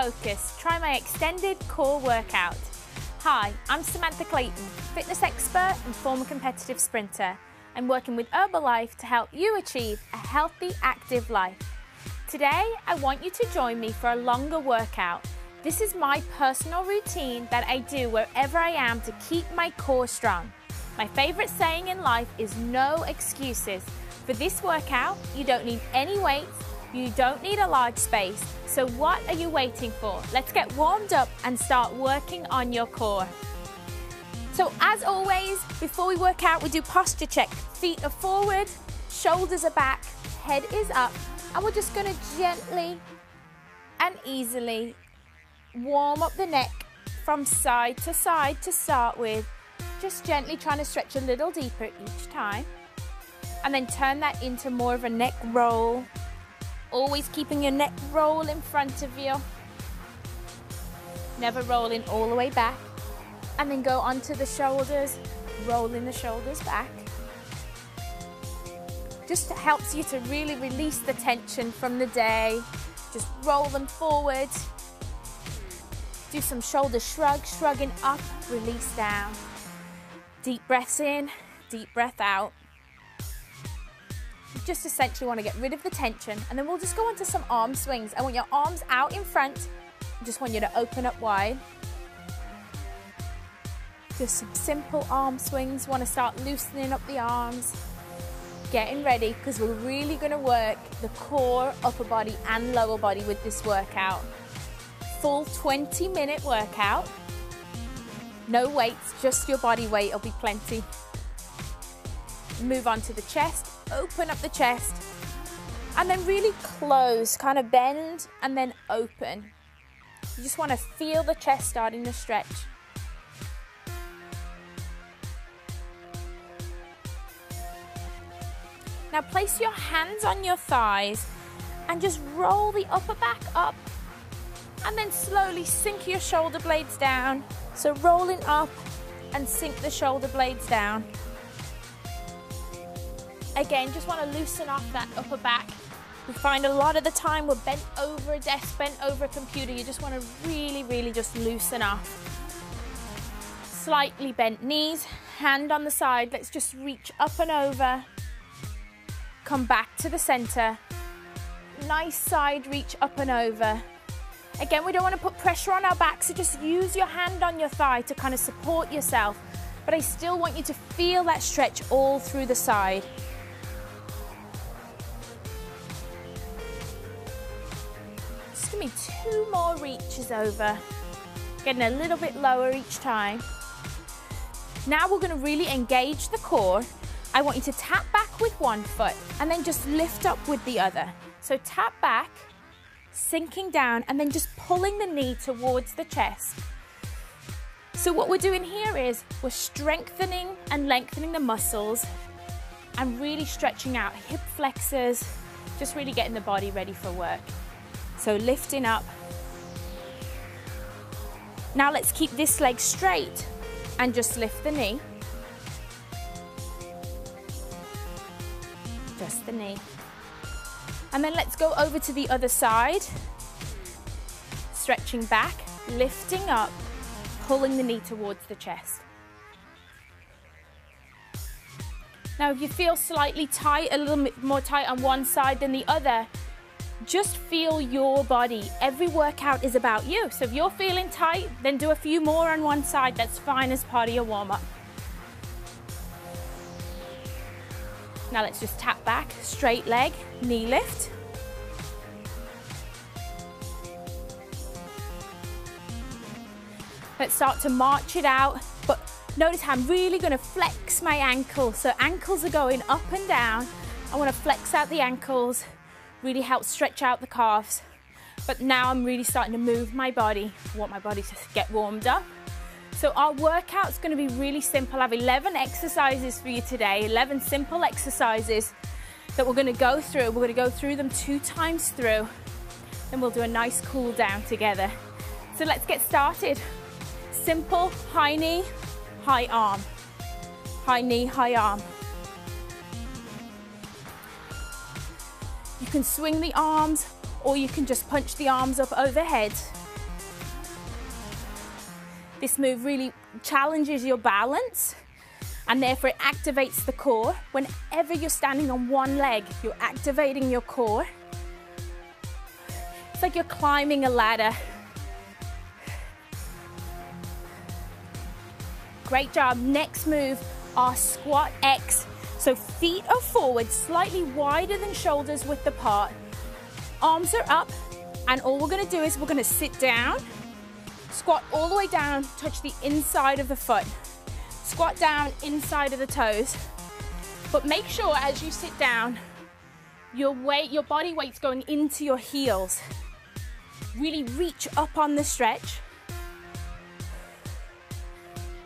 focus, try my extended core workout. Hi, I'm Samantha Clayton, fitness expert and former competitive sprinter. I'm working with Herbalife to help you achieve a healthy, active life. Today, I want you to join me for a longer workout. This is my personal routine that I do wherever I am to keep my core strong. My favorite saying in life is no excuses. For this workout, you don't need any weights, you don't need a large space. So what are you waiting for? Let's get warmed up and start working on your core. So as always, before we work out, we do posture check. Feet are forward, shoulders are back, head is up, and we're just gonna gently and easily warm up the neck from side to start with. Just gently trying to stretch a little deeper each time. And then turn that into more of a neck roll. Always keeping your neck roll in front of you. Never rolling all the way back. And then go onto the shoulders, rolling the shoulders back. Just helps you to really release the tension from the day. Just roll them forward. Do some shoulder shrugs, shrugging up, release down. Deep breaths in, deep breath out. You just essentially want to get rid of the tension, and then we'll just go on to some arm swings. I want your arms out in front. I just want you to open up wide. Just some simple arm swings. Want to start loosening up the arms. Getting ready, because we're really going to work the core, upper body and lower body with this workout. Full 20-minute workout. No weights, just your body weight will be plenty. Move on to the chest, open up the chest, and then really close, kind of bend and then open. You just want to feel the chest starting to stretch. Now place your hands on your thighs and just roll the upper back up, and then slowly sink your shoulder blades down. So rolling up and sink the shoulder blades down. Again, just want to loosen off that upper back. We find a lot of the time we're bent over a desk, bent over a computer. You just want to really just loosen off. Slightly bent knees, hand on the side. Let's just reach up and over. Come back to the center. Nice side reach up and over. Again, we don't want to put pressure on our back, so just use your hand on your thigh to kind of support yourself. But I still want you to feel that stretch all through the side. Just give me 2 more reaches over. Getting a little bit lower each time. Now we're going to really engage the core. I want you to tap back with one foot and then just lift up with the other. So tap back, sinking down, and then just pulling the knee towards the chest. So what we're doing here is we're strengthening and lengthening the muscles and really stretching out hip flexors, just really getting the body ready for work. So lifting up. Now let's keep this leg straight and just lift the knee. Just the knee. And then let's go over to the other side. Stretching back, lifting up, pulling the knee towards the chest. Now if you feel slightly tight, a little bit more tight on one side than the other, just feel your body. Every workout is about you. So if you're feeling tight, then do a few more on one side. That's fine as part of your warm-up. Now let's just tap back, straight leg, knee lift. Let's start to march it out, but notice how I'm really going to flex my ankles. So ankles are going up and down. I want to flex out the ankles, really help stretch out the calves. But now I'm really starting to move my body. I want my body to get warmed up. So our workout's going to be really simple. I have 11 exercises for you today, 11 simple exercises that we're going to go through. We're going to go through them 2 times through. Then we'll do a nice cool down together. So let's get started. Simple, high knee, high arm. High knee, high arm. You can swing the arms, or you can just punch the arms up overhead. This move really challenges your balance and therefore it activates the core. Whenever you're standing on one leg, you're activating your core. It's like you're climbing a ladder. Great job. Next move, our squat X. So feet are forward, slightly wider than shoulders width apart. Arms are up, and all we're gonna do is we're gonna sit down, squat all the way down, touch the inside of the foot. Squat down, inside of the toes. But make sure as you sit down, your body weight's going into your heels. Really reach up on the stretch.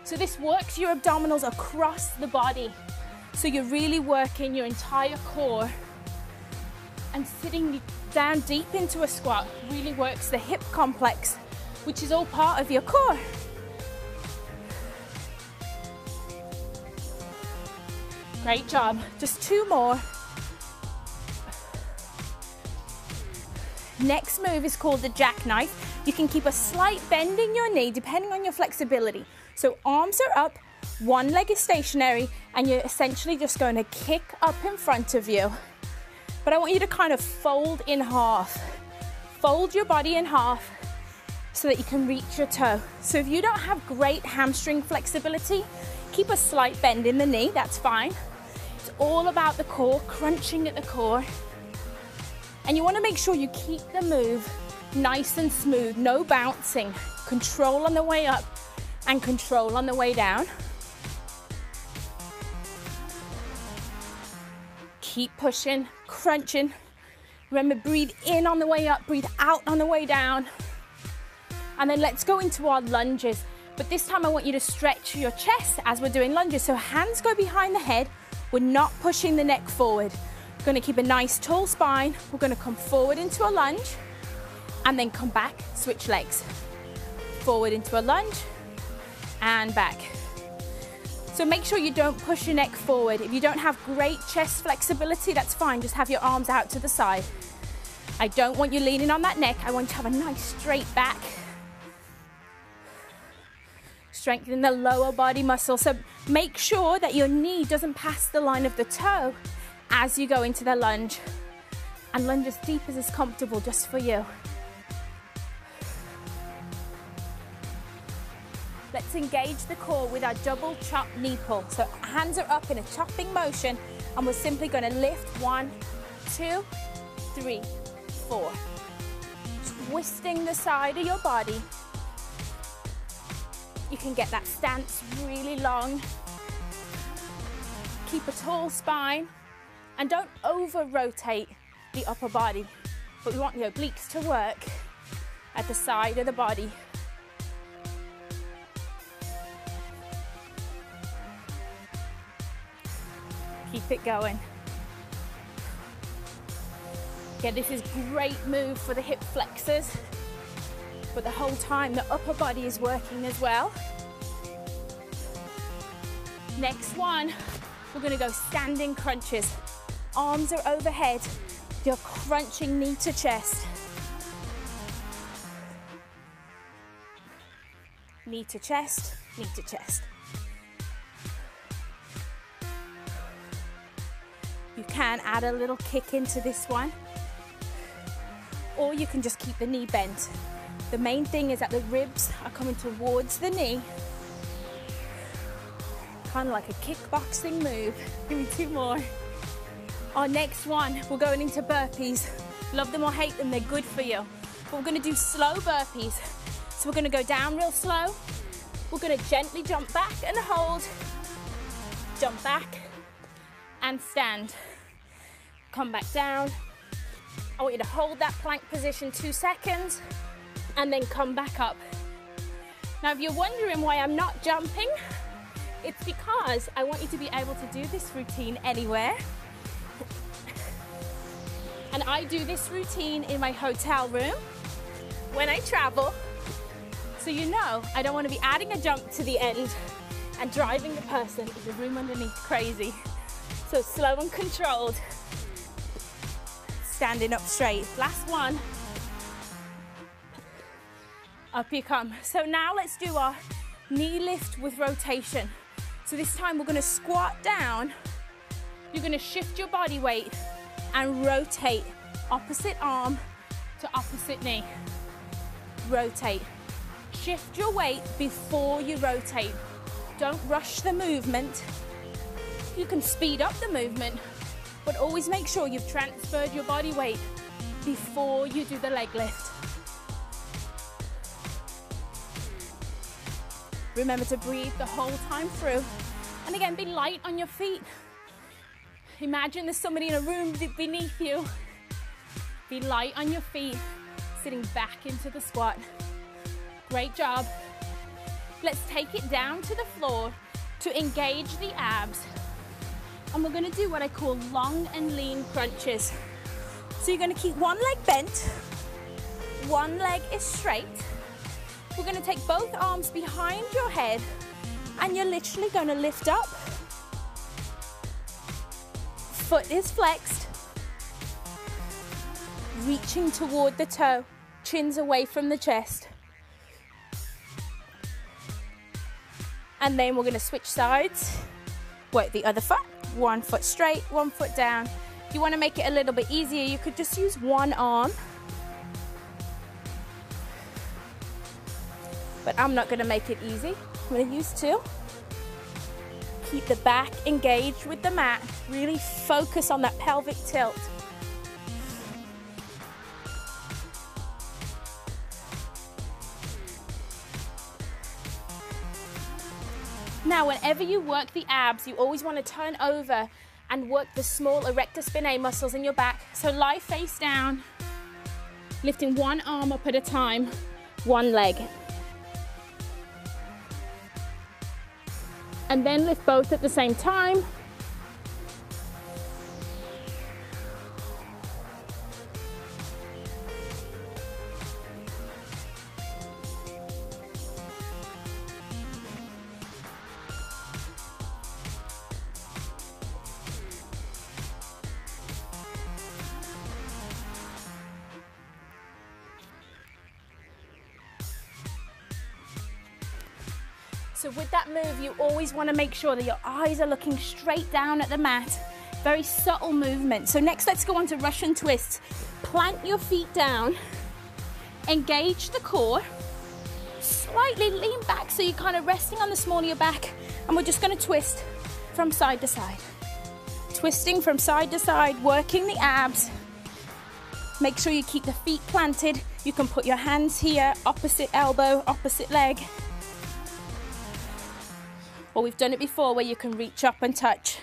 So this works your abdominals across the body. So you're really working your entire core, and sitting down deep into a squat really works the hip complex, which is all part of your core. Great job. Just 2 more. Next move is called the jackknife. You can keep a slight bend in your knee depending on your flexibility. So arms are up, one leg is stationary, and you're essentially just going to kick up in front of you. But I want you to kind of fold in half. Fold your body in half so that you can reach your toe. So if you don't have great hamstring flexibility, keep a slight bend in the knee, that's fine. It's all about the core, crunching at the core. And you want to make sure you keep the move nice and smooth, no bouncing. Control on the way up and control on the way down. Keep pushing, crunching. Remember, breathe in on the way up, breathe out on the way down. And then let's go into our lunges. But this time I want you to stretch your chest as we're doing lunges. So hands go behind the head. We're not pushing the neck forward. We're going to keep a nice tall spine. We're going to come forward into a lunge and then come back, switch legs. Forward into a lunge and back. So make sure you don't push your neck forward. If you don't have great chest flexibility, that's fine. Just have your arms out to the side. I don't want you leaning on that neck. I want you to have a nice straight back. Strengthen the lower body muscle. So make sure that your knee doesn't pass the line of the toe as you go into the lunge. And lunge as deep as is comfortable just for you. Let's engage the core with our double chop knee pull. So hands are up in a chopping motion, and we're simply going to lift 1, 2, 3, 4. Twisting the side of your body. You can get that stance really long. Keep a tall spine, and don't over-rotate the upper body, but we want the obliques to work at the side of the body. Keep it going. Yeah, this is great move for the hip flexors, but the whole time the upper body is working as well. Next one, we're gonna go standing crunches. Arms are overhead. You're crunching knee to chest. Knee to chest, knee to chest. You can add a little kick into this one, or you can just keep the knee bent. The main thing is that the ribs are coming towards the knee, kind of like a kickboxing move. Give me 2 more. Our next one, we're going into burpees. Love them or hate them, they're good for you. But we're gonna do slow burpees. So we're gonna go down real slow. We're gonna gently jump back and hold. Jump back and stand. Come back down. I want you to hold that plank position 2 seconds and then come back up. Now, if you're wondering why I'm not jumping, it's because I want you to be able to do this routine anywhere. And I do this routine in my hotel room when I travel. So you know, I don't want to be adding a jump to the end and driving the person in the room underneath crazy. So slow and controlled. Standing up straight. Last one. Up you come. So now let's do our knee lift with rotation. So this time we're gonna squat down, you're gonna shift your body weight and rotate opposite arm to opposite knee. Rotate. Shift your weight before you rotate. Don't rush the movement. You can speed up the movement, but always make sure you've transferred your body weight before you do the leg lift. Remember to breathe the whole time through. And again, be light on your feet. Imagine there's somebody in a room beneath you. Be light on your feet, sitting back into the squat. Great job. Let's take it down to the floor to engage the abs. And we're gonna do what I call long and lean crunches. So you're gonna keep one leg bent, one leg is straight. We're gonna take both arms behind your head and you're literally gonna lift up. Foot is flexed. Reaching toward the toe, chins away from the chest. And then we're gonna switch sides. Work the other foot, one foot straight, one foot down. If you wanna make it a little bit easier, you could just use one arm. But I'm not gonna make it easy. I'm gonna use two. Keep the back engaged with the mat. Really focus on that pelvic tilt. Now, whenever you work the abs, you always want to turn over and work the small erector spinae muscles in your back. So lie face down, lifting one arm up at a time, one leg. And then lift both at the same time. So with that move, you always want to make sure that your eyes are looking straight down at the mat. Very subtle movement. So next, let's go on to Russian twists. Plant your feet down, engage the core, slightly lean back so you're kind of resting on the small of your back, and we're just going to twist from side to side. Twisting from side to side, working the abs. Make sure you keep the feet planted. You can put your hands here, opposite elbow, opposite leg. Or we've done it before where you can reach up and touch.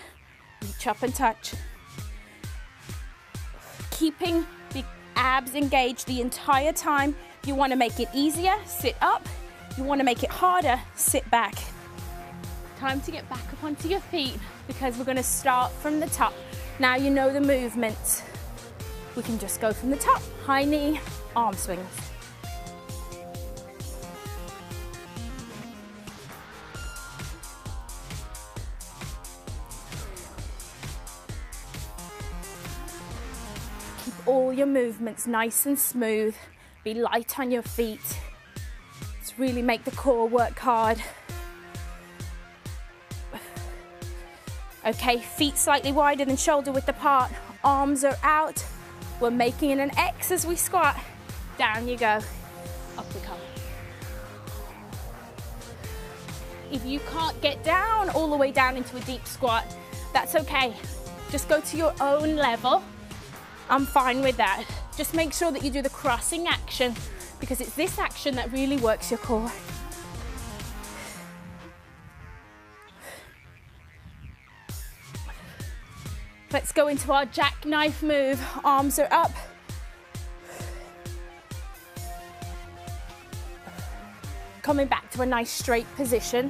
Reach up and touch. Keeping the abs engaged the entire time. You want to make it easier, sit up. You want to make it harder, sit back. Time to get back up onto your feet because we're going to start from the top. Now you know the movements. We can just go from the top. High knee, arm swings. All your movements nice and smooth. Be light on your feet. Let's really make the core work hard. Okay, feet slightly wider than shoulder width apart. Arms are out. We're making an X as we squat. Down you go. Up we come. If you can't get down all the way down into a deep squat, that's okay. Just go to your own level. I'm fine with that. Just make sure that you do the crossing action because it's this action that really works your core. Let's go into our jackknife move. Arms are up. Coming back to a nice straight position.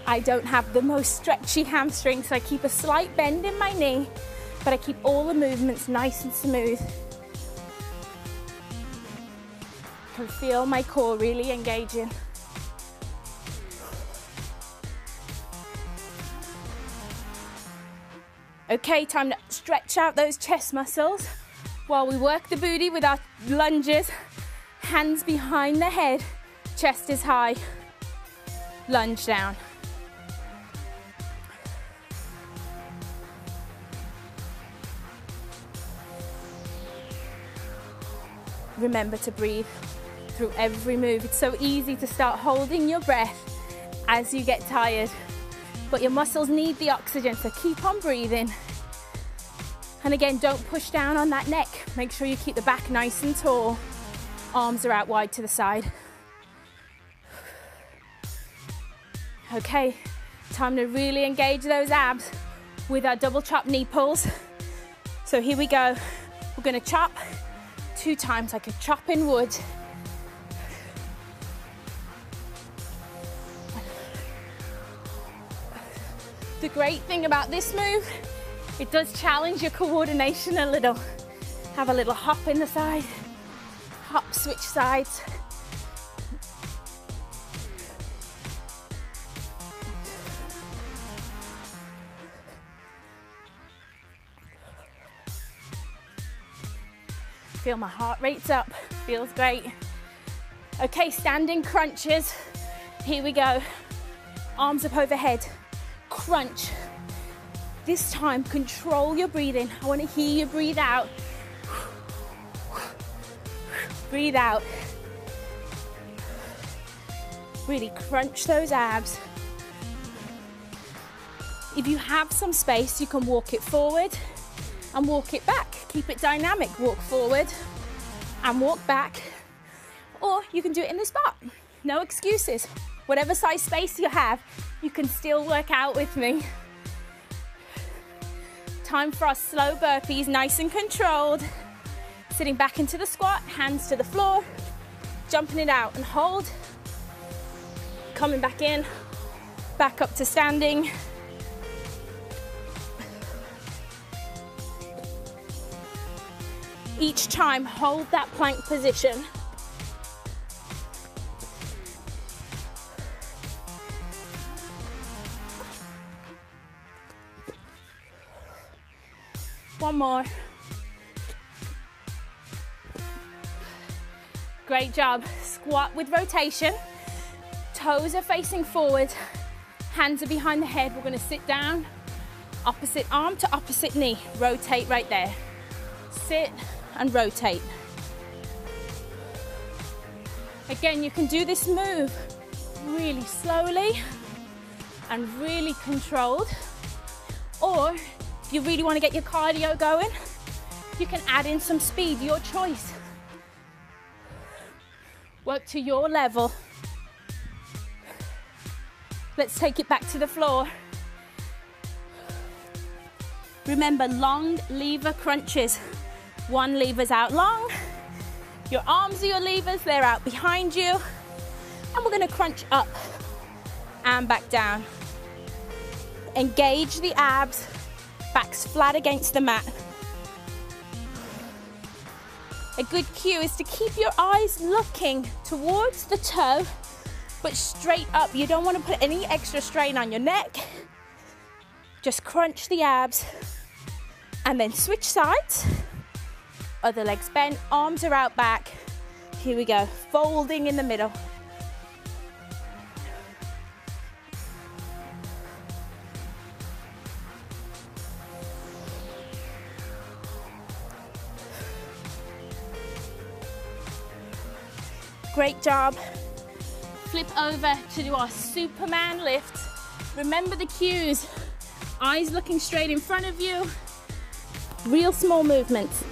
I don't have the most stretchy hamstring, so I keep a slight bend in my knee, but I keep all the movements nice and smooth. I can feel my core really engaging. Okay, time to stretch out those chest muscles while we work the booty with our lunges. Hands behind the head, chest is high. Lunge down. Remember to breathe through every move. It's so easy to start holding your breath as you get tired, but your muscles need the oxygen, so keep on breathing. And again, don't push down on that neck. Make sure you keep the back nice and tall. Arms are out wide to the side. Okay, time to really engage those abs with our double chop knee pulls. So here we go. We're gonna chop 2 times like a chopping wood. The great thing about this move, it does challenge your coordination a little. Have a little hop in the side, hop, switch sides. Feel my heart rate's up, feels great. Okay, standing crunches. Here we go. Arms up overhead, crunch. This time, control your breathing. I want to hear you breathe out. Breathe out. Really crunch those abs. If you have some space, you can walk it forward and walk it back. Keep it dynamic. Walk forward and walk back. Or you can do it in the spot. No excuses. Whatever size space you have, you can still work out with me. Time for our slow burpees, nice and controlled. Sitting back into the squat, hands to the floor, jumping it out and hold. Coming back in, back up to standing. Each time, hold that plank position. One more. Great job. Squat with rotation. Toes are facing forward. Hands are behind the head. We're going to sit down. Opposite arm to opposite knee. Rotate right there. Sit and rotate. Again, you can do this move really slowly and really controlled. Or if you really want to get your cardio going, you can add in some speed, your choice. Work to your level. Let's take it back to the floor. Remember, long lever crunches. One lever's out long. Your arms are your levers, they're out behind you. And we're gonna crunch up and back down. Engage the abs, backs flat against the mat. A good cue is to keep your eyes looking towards the toe, but straight up. You don't want to put any extra strain on your neck. Just crunch the abs and then switch sides. Other legs bent, arms are out back. Here we go, folding in the middle. Great job. Flip over to do our Superman lift. Remember the cues. Eyes looking straight in front of you. Real small movements.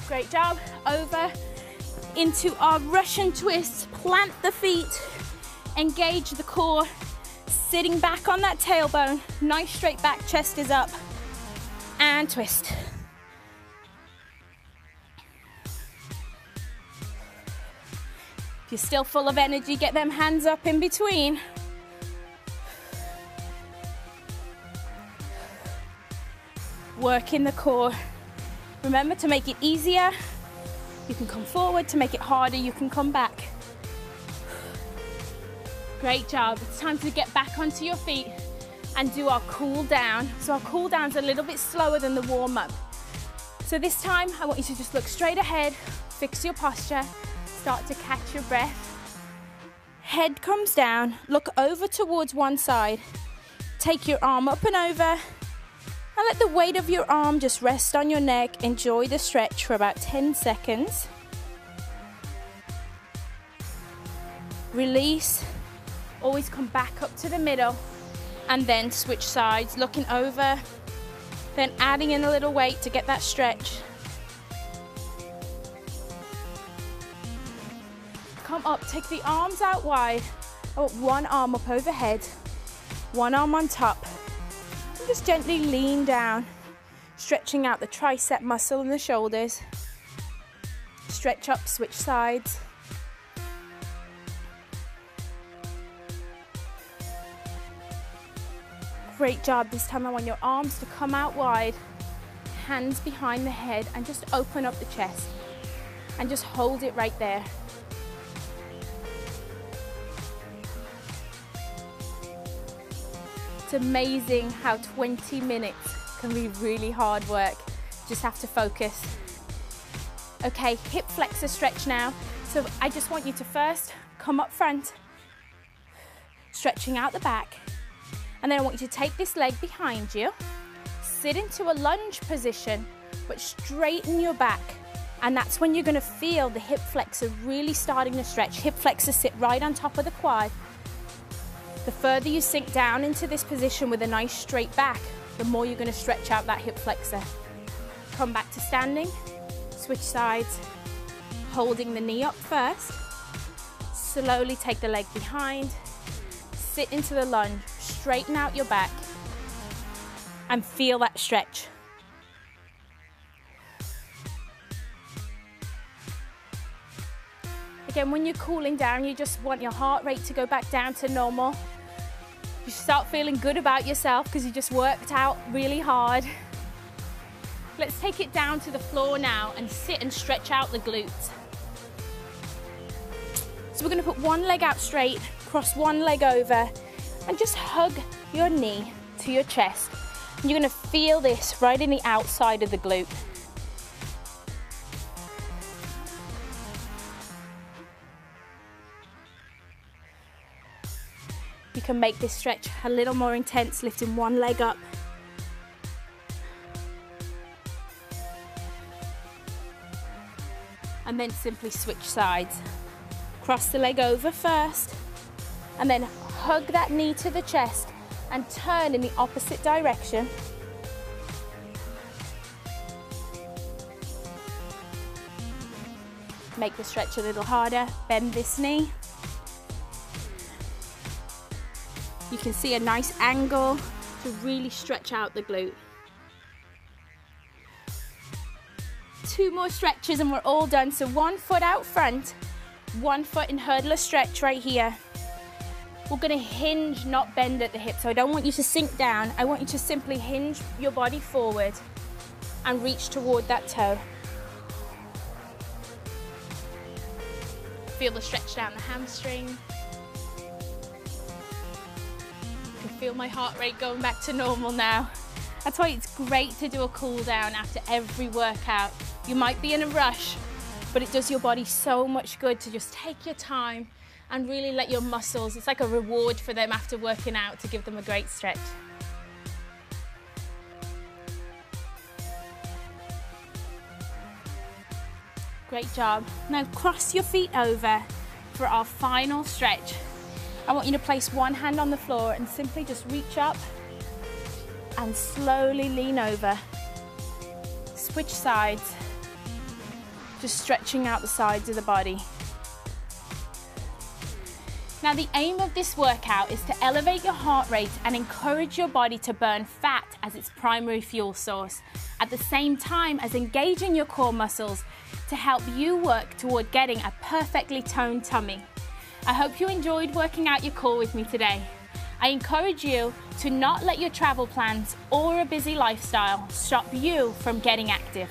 Great job. Over into our Russian twist. Plant the feet, engage the core, sitting back on that tailbone. Nice straight back, chest is up, and twist. If you're still full of energy, get them hands up in between. working the core. Remember to make it easier, you can come forward. To make it harder, you can come back. Great job. It's time to get back onto your feet and do our cool down. So our cool down's a little bit slower than the warm up. So this time, I want you to just look straight ahead, fix your posture, start to catch your breath. Head comes down, look over towards one side. Take your arm up and over, and let the weight of your arm just rest on your neck. Enjoy the stretch for about 10 seconds. Release. Always come back up to the middle, and then switch sides, looking over, then adding in a little weight to get that stretch. Come up, take the arms out wide. I want one arm up overhead, one arm on top. And just gently lean down, stretching out the tricep muscle and the shoulders. Stretch up, switch sides. Great job. This time I want your arms to come out wide, hands behind the head, and just open up the chest and just hold it right there. It's amazing how 20 minutes can be really hard work. Just have to focus. Okay, hip flexor stretch now. So I just want you to first come up front, stretching out the back. And then I want you to take this leg behind you, sit into a lunge position, but straighten your back. And that's when you're gonna feel the hip flexor really starting to stretch. Hip flexor sit right on top of the quad. The further you sink down into this position with a nice straight back, the more you're gonna stretch out that hip flexor. Come back to standing, switch sides, holding the knee up first. Slowly take the leg behind, sit into the lunge, straighten out your back, and feel that stretch. Again, when you're cooling down, you just want your heart rate to go back down to normal. You start feeling good about yourself because you just worked out really hard. Let's take it down to the floor now and sit and stretch out the glutes. So we're going to put one leg out straight, cross one leg over, and just hug your knee to your chest. And you're going to feel this right in the outside of the glute. You can make this stretch a little more intense, lifting one leg up. And then simply switch sides. Cross the leg over first, and then hug that knee to the chest and turn in the opposite direction. Make the stretch a little harder, bend this knee. You can see a nice angle to really stretch out the glute. 2 more stretches and we're all done. So 1 foot out front, 1 foot in hurdler stretch right here. We're gonna hinge, not bend at the hip. So I don't want you to sink down. I want you to simply hinge your body forward and reach toward that toe. Feel the stretch down the hamstring. I can feel my heart rate going back to normal now. That's why it's great to do a cool down after every workout. You might be in a rush, but it does your body so much good to just take your time and really let your muscles, it's like a reward for them after working out to give them a great stretch. Great job. Now cross your feet over for our final stretch. I want you to place one hand on the floor and simply just reach up and slowly lean over. Switch sides. Just stretching out the sides of the body. Now the aim of this workout is to elevate your heart rate and encourage your body to burn fat as its primary fuel source, at the same time as engaging your core muscles to help you work toward getting a perfectly toned tummy. I hope you enjoyed working out your core with me today. I encourage you to not let your travel plans or a busy lifestyle stop you from getting active.